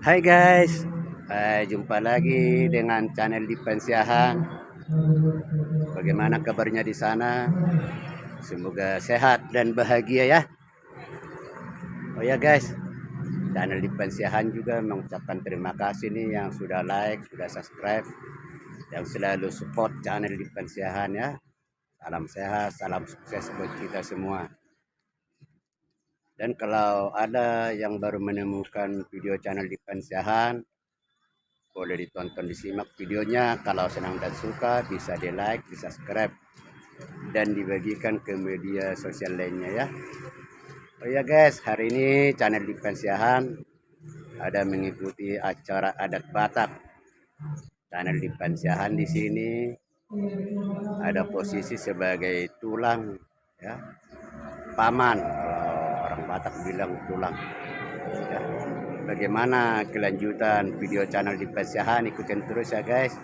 Hai guys, jumpa lagi dengan channel Dipan Siahan. Bagaimana kabarnya di sana? Semoga sehat dan bahagia ya. Oh ya guys, channel Dipan Siahan juga mengucapkan terima kasih nih yang sudah like, sudah subscribe, yang selalu support channel Dipan Siahan ya. Salam sehat, salam sukses buat kita semua. Dan kalau ada yang baru menemukan video channel Dipan Siahan, boleh ditonton, disimak videonya. Kalau senang dan suka bisa di like, di subscribe, dan dibagikan ke media sosial lainnya ya. Oh ya guys, hari ini channel Dipensiahan ada mengikuti acara adat Batak. Channel Dipensiahan di sini ada posisi sebagai tulang ya, paman, kalau orang Batak bilang tulang ya. Bagaimana kelanjutan video channel Dipensiahan, ikutin terus ya guys.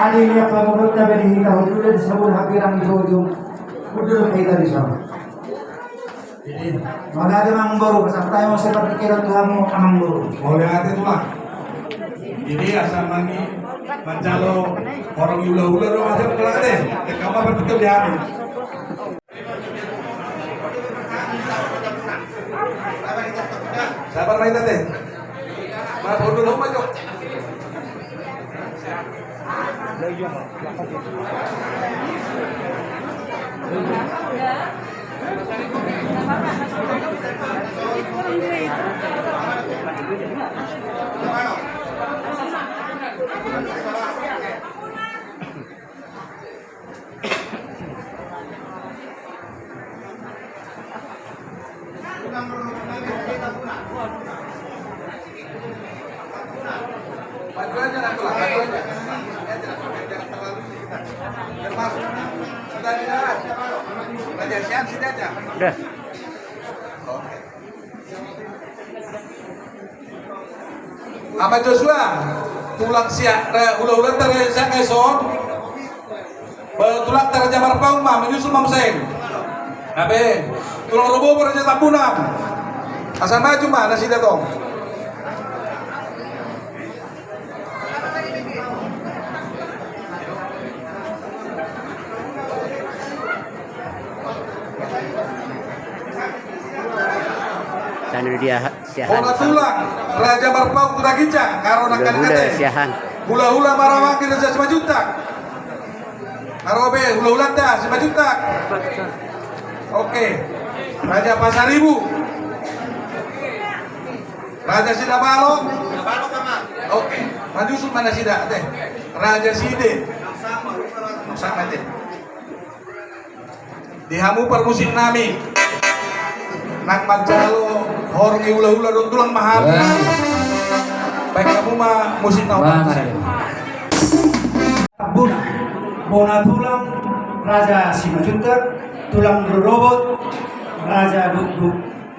Alilia pamurta benihita hudulan sabun hapirang ijojong hudulan kita di sana. Mana ada mang baru kasar tayo seperti kira Tuhan mo amang baru. Boleh hati tuh lah. Ini asal mani mencalo orang ula-ula rumah saya pulang deh. Kamu berpikir di hati. Sabar main teh. Mana bodoh rumah jok. Maju aja nanti lah, maju aja. Jangan terlalu sih kita. Termasuk sudah di darat. Raja siap sini aja. Udah. Oke. Ahmad Joshua, tulang siap, ulah-ulah dari siang eson. Tulang dari Jamar Pauma menyusul Mamseng. Nabe, tulang robo beraja Tambunan. Asal maju mana sih datang? Channel dia siahan. Bona tulang Raja Barpau kuda gincang karo nak Hula siahan. hula-hula marawang kita 5 juta. Karo be hula-hula dah 5 juta. Oke. Raja Pasaribu. Raja Sida Balok. Oke. Maju sun mana Sida teh? Raja Side. Sama teh. Dihamu per musim nami. Nak mancalo horong ula-ula dong tulang mahal. Baik kamu mah musik naon? Bona tulang Raja Simajuntak, tulang robot Raja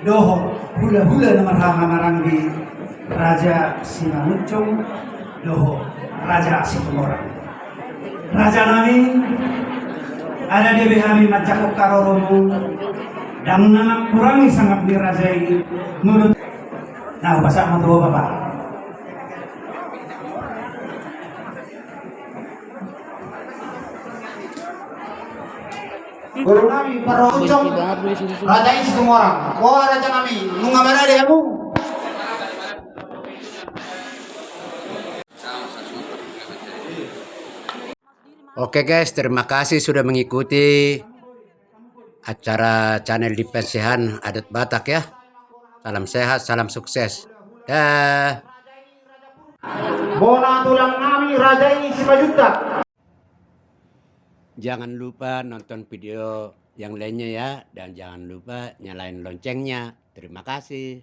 Doho, hula-hula nomor hamarang di Raja Simamuncung Doho, Raja Situmorang. Raja nami ada di behami macakok karoromu dan nama kurangi sangat di raja ini menurut. Nah, bahasa matua bapak. Guru kami peruncung raja ini semua orang. Wah raja kami, nunggah mana dia bu? Oke guys, terima kasih sudah mengikuti acara channel di Pensihan Adat Batak ya. Salam sehat, salam sukses. Dah. Bona tulang kami raja ini 5 juta. Jangan lupa nonton video yang lainnya ya. Dan jangan lupa nyalain loncengnya. Terima kasih.